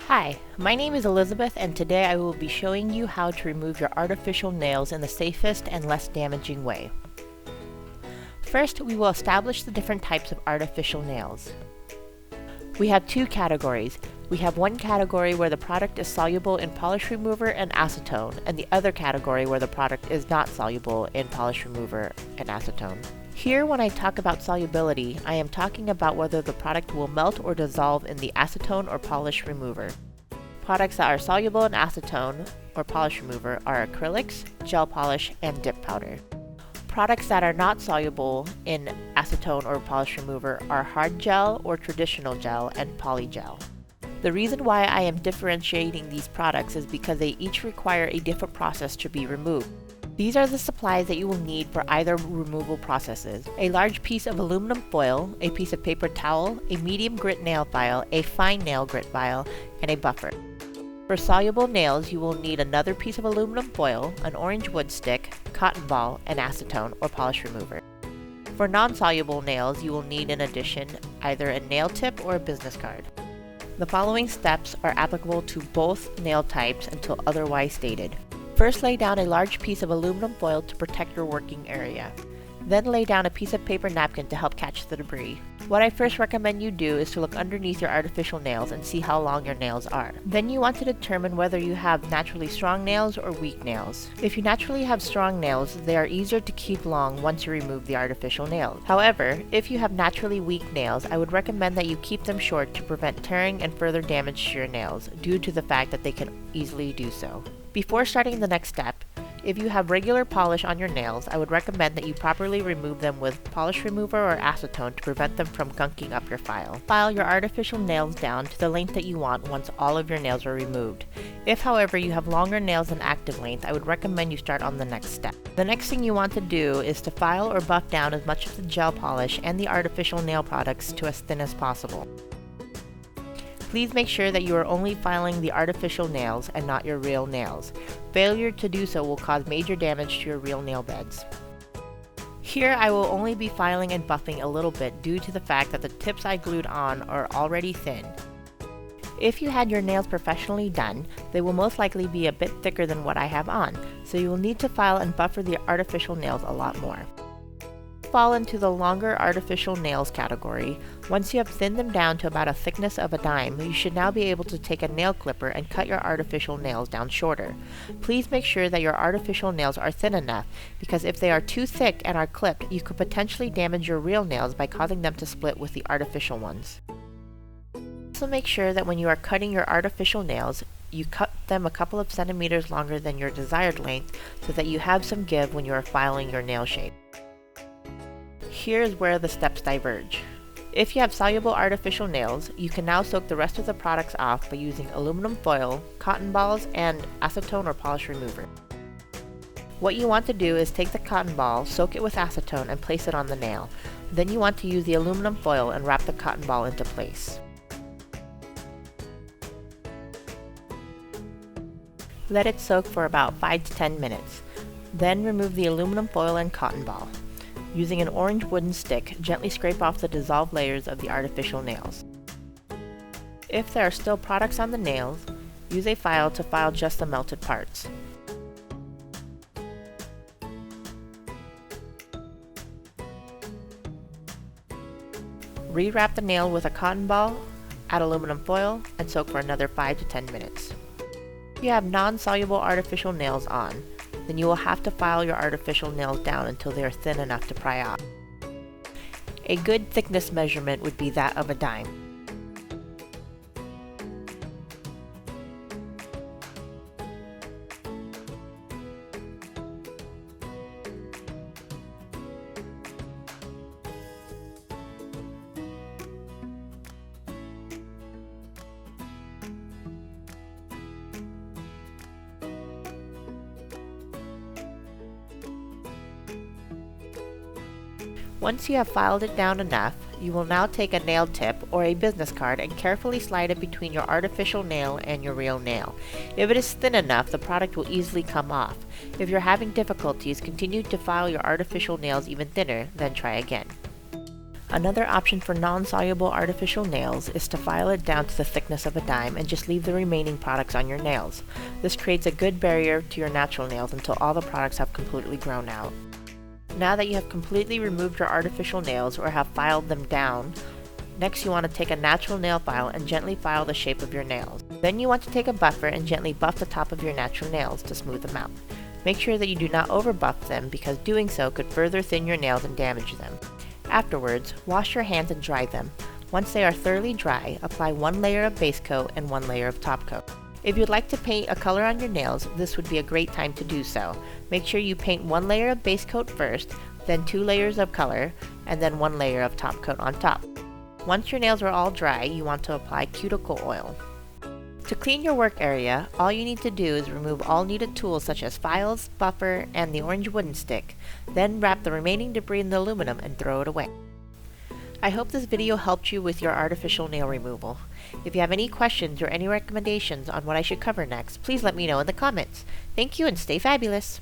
Hi, my name is Elizabeth and today I will be showing you how to remove your artificial nails in the safest and less damaging way. First, we will establish the different types of artificial nails. We have two categories. We have one category where the product is soluble in polish remover and acetone, and the other category where the product is not soluble in polish remover and acetone. Here, when I talk about solubility, I am talking about whether the product will melt or dissolve in the acetone or polish remover. Products that are soluble in acetone or polish remover are acrylics, gel polish, and dip powder. Products that are not soluble in acetone or polish remover are hard gel or traditional gel and polygel. The reason why I am differentiating these products is because they each require a different process to be removed. These are the supplies that you will need for either removal processes: a large piece of aluminum foil, a piece of paper towel, a medium grit nail file, a fine nail grit file, and a buffer. For soluble nails, you will need another piece of aluminum foil, an orange wood stick, cotton ball, and acetone or polish remover. For non-soluble nails, you will need in addition either a nail tip or a business card. The following steps are applicable to both nail types until otherwise stated. First, lay down a large piece of aluminum foil to protect your working area. Then lay down a piece of paper napkin to help catch the debris. What I first recommend you do is to look underneath your artificial nails and see how long your nails are. Then you want to determine whether you have naturally strong nails or weak nails. If you naturally have strong nails, they are easier to keep long once you remove the artificial nails. However, if you have naturally weak nails, I would recommend that you keep them short to prevent tearing and further damage to your nails due to the fact that they can easily do so. Before starting the next step, if you have regular polish on your nails, I would recommend that you properly remove them with polish remover or acetone to prevent them from gunking up your file. File your artificial nails down to the length that you want once all of your nails are removed. If, however, you have longer nails than active length, I would recommend you start on the next step. The next thing you want to do is to file or buff down as much of the gel polish and the artificial nail products to as thin as possible. Please make sure that you are only filing the artificial nails and not your real nails. Failure to do so will cause major damage to your real nail beds. Here I will only be filing and buffing a little bit due to the fact that the tips I glued on are already thin. If you had your nails professionally done, they will most likely be a bit thicker than what I have on, so you will need to file and buffer the artificial nails a lot more. Fall into the longer artificial nails category. Once you have thinned them down to about a thickness of a dime, you should now be able to take a nail clipper and cut your artificial nails down shorter. Please make sure that your artificial nails are thin enough, because if they are too thick and are clipped, you could potentially damage your real nails by causing them to split with the artificial ones. Also make sure that when you are cutting your artificial nails, you cut them a couple of centimeters longer than your desired length so that you have some give when you are filing your nail shape. Here is where the steps diverge. If you have soluble artificial nails, you can now soak the rest of the products off by using aluminum foil, cotton balls, and acetone or polish remover. What you want to do is take the cotton ball, soak it with acetone, and place it on the nail. Then you want to use the aluminum foil and wrap the cotton ball into place. Let it soak for about 5 to 10 minutes. Then remove the aluminum foil and cotton ball. Using an orange wooden stick, gently scrape off the dissolved layers of the artificial nails. If there are still products on the nails, use a file to file just the melted parts. Rewrap the nail with a cotton ball, add aluminum foil, and soak for another 5 to 10 minutes. If you have non-soluble artificial nails on, then you will have to file your artificial nails down until they are thin enough to pry off. A good thickness measurement would be that of a dime. Once you have filed it down enough, you will now take a nail tip or a business card and carefully slide it between your artificial nail and your real nail. If it is thin enough, the product will easily come off. If you're having difficulties, continue to file your artificial nails even thinner, then try again. Another option for non-soluble artificial nails is to file it down to the thickness of a dime and just leave the remaining products on your nails. This creates a good barrier to your natural nails until all the products have completely grown out. Now that you have completely removed your artificial nails or have filed them down, next you want to take a natural nail file and gently file the shape of your nails. Then you want to take a buffer and gently buff the top of your natural nails to smooth them out. Make sure that you do not over buff them because doing so could further thin your nails and damage them. Afterwards, wash your hands and dry them. Once they are thoroughly dry, apply one layer of base coat and one layer of top coat. If you'd like to paint a color on your nails, this would be a great time to do so. Make sure you paint one layer of base coat first, then 2 layers of color, and then 1 layer of top coat on top. Once your nails are all dry, you want to apply cuticle oil. To clean your work area, all you need to do is remove all needed tools such as files, buffer, and the orange wooden stick. Then wrap the remaining debris in the aluminum and throw it away. I hope this video helped you with your artificial nail removal. If you have any questions or any recommendations on what I should cover next, please let me know in the comments. Thank you and stay fabulous!